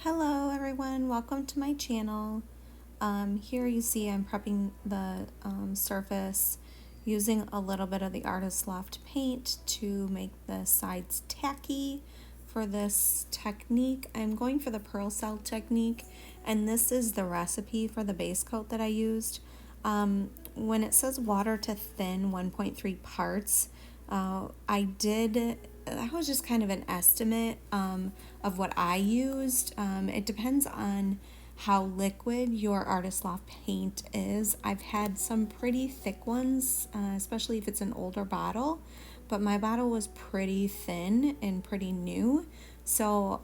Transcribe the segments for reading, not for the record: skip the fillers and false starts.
Hello everyone, welcome to my channel. Here you see I'm prepping the surface using a little bit of the Artist Loft paint to make the sides tacky. For this technique, I'm going for the pearl cell technique, and this is the recipe for the base coat that I used. When it says water to thin 1.3 parts, that was just kind of an estimate of what I used. It depends on how liquid your Artist Loft paint is. I've had some pretty thick ones, especially if it's an older bottle, but my bottle was pretty thin and pretty new. So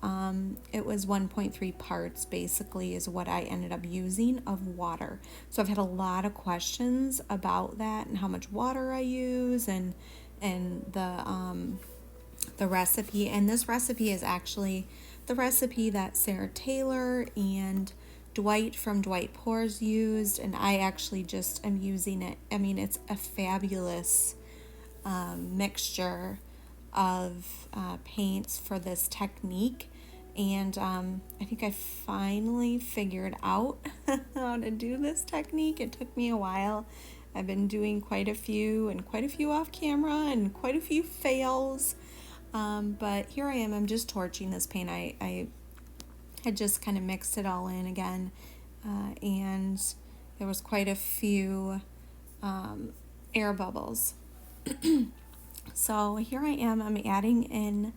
it was 1.3 parts basically is what I ended up using of water. So I've had a lot of questions about that and how much water I use and the recipe. And this recipe is actually the recipe that Sara Taylor and Dwight from Dwight Pours used, and I actually just am using it. I mean, it's a fabulous mixture of paints for this technique, and I think I finally figured out how to do this technique. It took me a while. I've been doing quite a few off camera and quite a few fails, but here I am. I'm just torching this paint. I had just kind of mixed it all in again, and there was quite a few air bubbles. So here I am. I'm adding in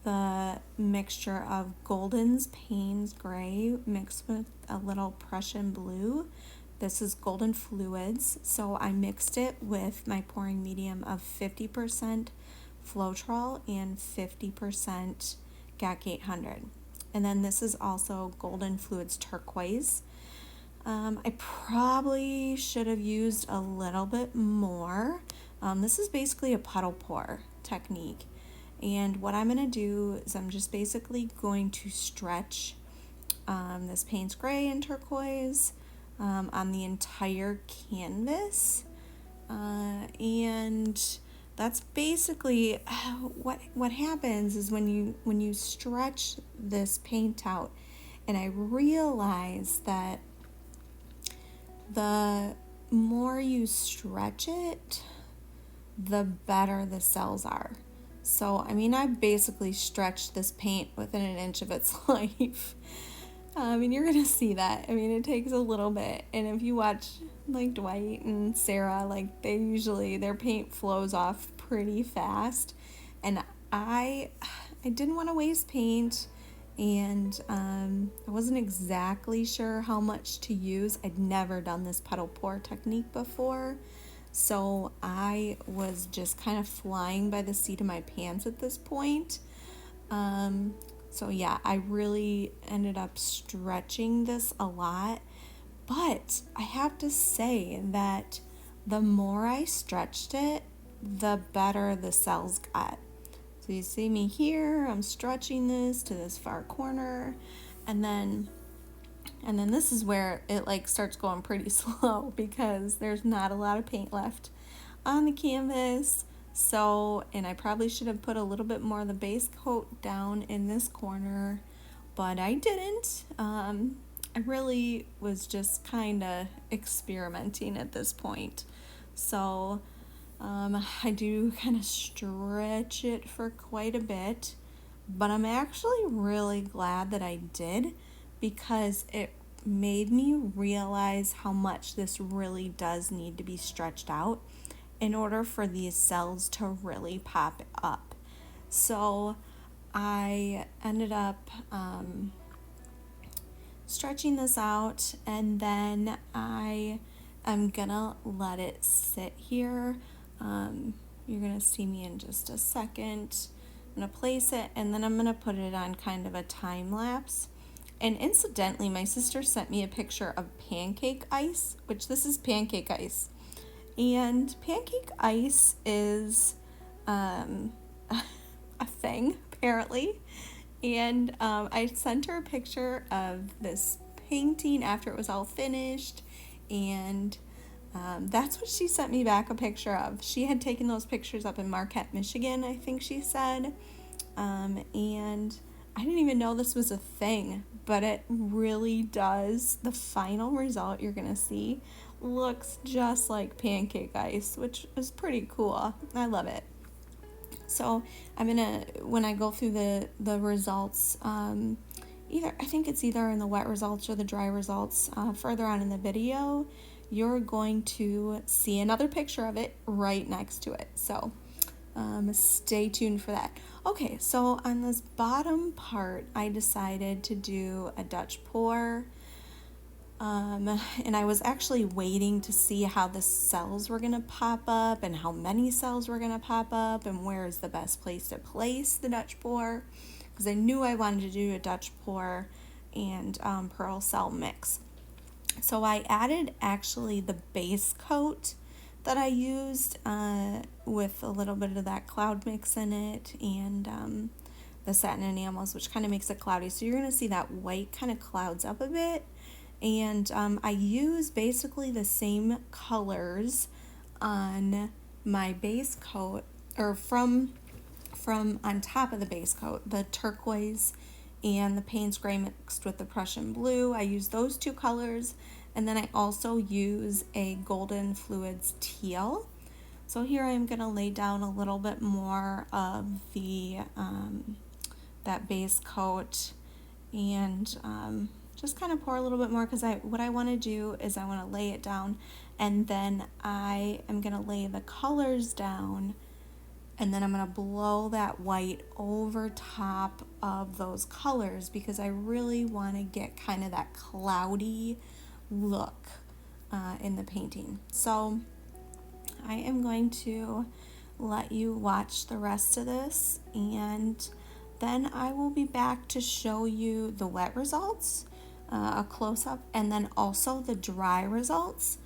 the mixture of Golden's Payne's Gray mixed with a little Prussian blue. This is Golden Fluids. So I mixed it with my pouring medium of 50% Floetrol and 50% GAC 800. And then this is also Golden Fluids Turquoise. I probably should have used a little bit more. This is basically a puddle pour technique. And what I'm going to do is I'm just basically going to stretch this Payne's Gray and Turquoise on the entire canvas. And that's basically what happens is when you stretch this paint out, and I realize that the more you stretch it, the better the cells are. So, I mean, I basically stretched this paint within an inch of its life. And you're going to see that. I mean, it takes a little bit. And if you watch, like, Dwight and Sara, like, their paint flows off pretty fast. And I didn't want to waste paint. And I wasn't exactly sure how much to use. I'd never done this puddle pour technique before. So I was just kind of flying by the seat of my pants at this point. So yeah, I really ended up stretching this a lot. But I have to say that the more I stretched it, the better the cells got. So you see me here, I'm stretching this to this far corner, and then this is where it like starts going pretty slow because there's not a lot of paint left on the canvas. So, and I probably should have put a little bit more of the base coat down in this corner, but I didn't. I really was just kind of experimenting at this point. So I do kind of stretch it for quite a bit, but I'm actually really glad that I did because it made me realize how much this really does need to be stretched out in order for these cells to really pop up. So I ended up stretching this out, and then I am gonna let it sit here. You're gonna see me in just a second. I'm gonna place it, and then I'm gonna put it on kind of a time lapse. And incidentally, my sister sent me a picture of pancake ice, which this is pancake ice. And pancake ice is a thing, apparently. And I sent her a picture of this painting after it was all finished, and that's what she sent me back a picture of. She had taken those pictures up in Marquette, Michigan, I think she said. And I didn't even know this was a thing, but it really does. The final result you're gonna see looks just like pancake ice, which is pretty cool. I love it. So I'm gonna, when I go through the results, either I think it's either in the wet results or the dry results, further on in the video, you're going to see another picture of it right next to it. So stay tuned for that. Okay, so on this bottom part, I decided to do a Dutch pour. And I was actually waiting to see how the cells were going to pop up and how many cells were going to pop up and where is the best place to place the Dutch pour, because I knew I wanted to do a Dutch pour and pearl cell mix. So I added actually the base coat that I used with a little bit of that cloud mix in it, and the satin enamels, which kind of makes it cloudy. So you're going to see that white kind of clouds up a bit. And I use basically the same colors on my base coat, or from on top of the base coat, the turquoise and the Payne's gray mixed with the Prussian blue. I use those two colors, and then I also use a golden fluids teal. So here I'm going to lay down a little bit more of the that base coat, and just kind of pour a little bit more, because what I want to do is I want to lay it down, and then I am going to lay the colors down, and then I'm going to blow that white over top of those colors, because I really want to get kind of that cloudy look in the painting. So I am going to let you watch the rest of this, and then I will be back to show you the wet results, a close-up, and then also the dry results.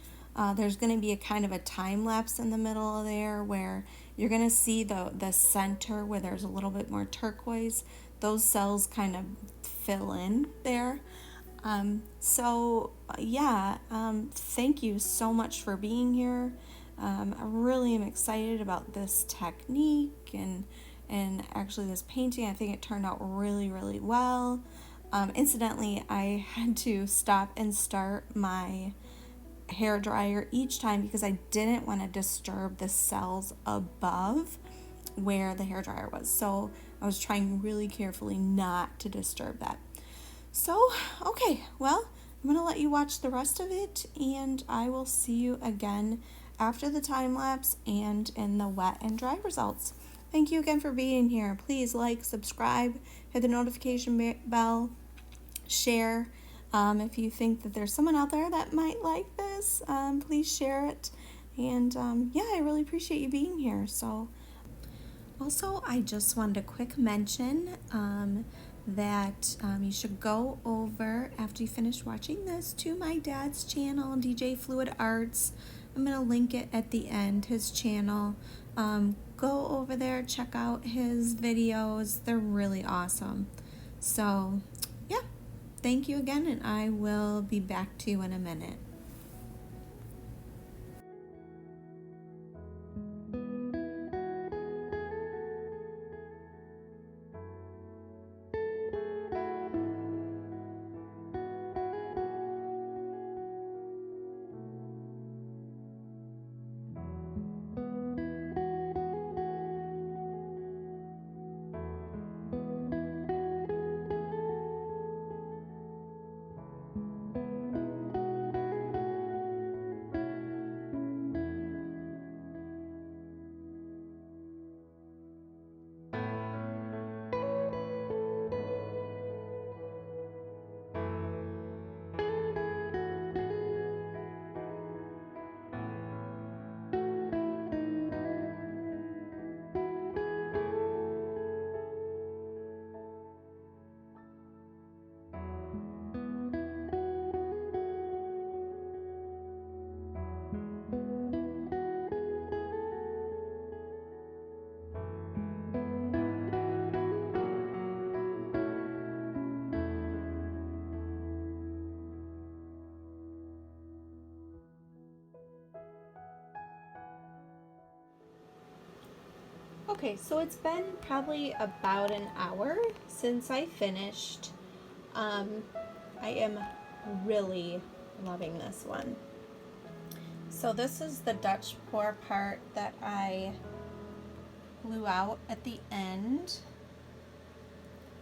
There's going to be a kind of a time lapse in the middle of there where you're going to see the center where there's a little bit more turquoise. Those cells kind of fill in there. Thank you so much for being here. I really am excited about this technique and actually this painting. I think it turned out really, really well. Incidentally, I had to stop and start my hair dryer each time because I didn't want to disturb the cells above where the hair dryer was. So I was trying really carefully not to disturb that. So, okay, well, I'm going to let you watch the rest of it, and I will see you again after the time lapse and in the wet and dry results. Thank you again for being here. Please like, subscribe, hit the notification bell, share. If you think that there's someone out there that might like this, please share it. And I really appreciate you being here. So, also, I just wanted a quick mention that you should go over, after you finish watching this, to my dad's channel, DJ Fluid Arts. I'm going to link it at the end, his channel. Go over there, check out his videos. They're really awesome. So, yeah, thank you again, and I will be back to you in a minute. Okay, so it's been probably about an hour since I finished. I am really loving this one. So this is the Dutch pour part that I blew out at the end.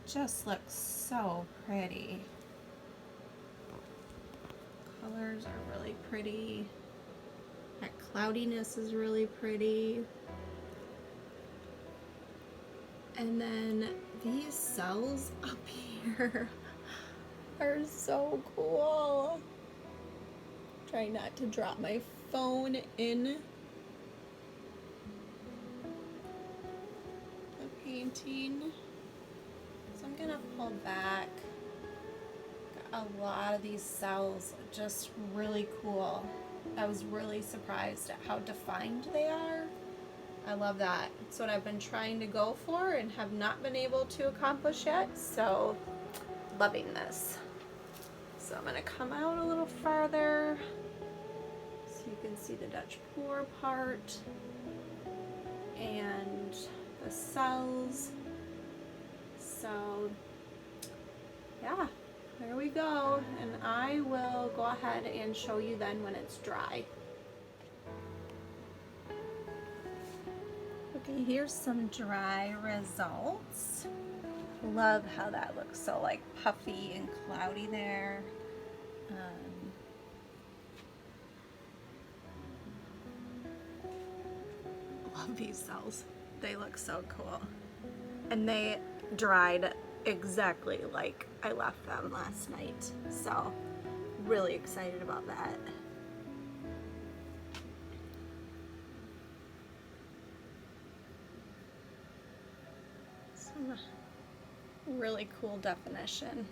Just looks so pretty. Colors are really pretty. That cloudiness is really pretty. And then these cells up here are so cool. Try not to drop my phone in the painting. So I'm gonna pull back. Got a lot of these cells, just really cool. I was really surprised at how defined they are. I love that. It's what I've been trying to go for and have not been able to accomplish yet, so loving this. So I'm gonna come out a little farther so you can see the Dutch pour part and the cells. So yeah, there we go. And I will go ahead and show you then when it's dry. Okay, here's some dry results. Love how that looks so like puffy and cloudy there. Love these cells. They look so cool. And they dried exactly like I left them last night. So really excited about that. Some really cool definition.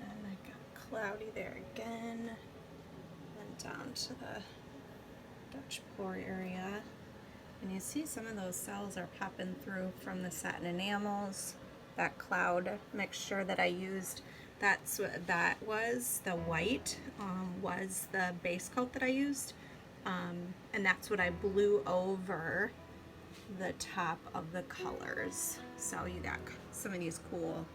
And I got cloudy there again. And down to the Dutch pour area. And you see some of those cells are popping through from the satin enamels. That cloud mixture that I used, that's what that was. The white was the base coat that I used. And that's what I blew over the top of the colors. So you got some of these cool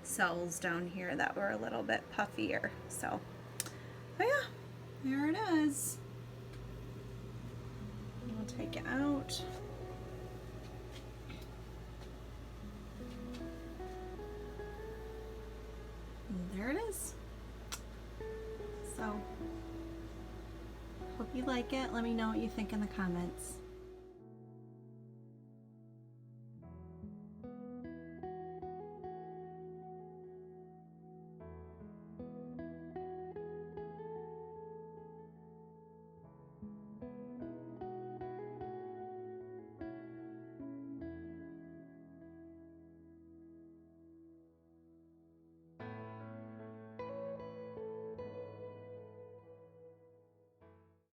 cells down here that were a little bit puffier. So, but yeah, there it is. I'll take it out. And there it is. So, hope you like it. Let me know what you think in the comments.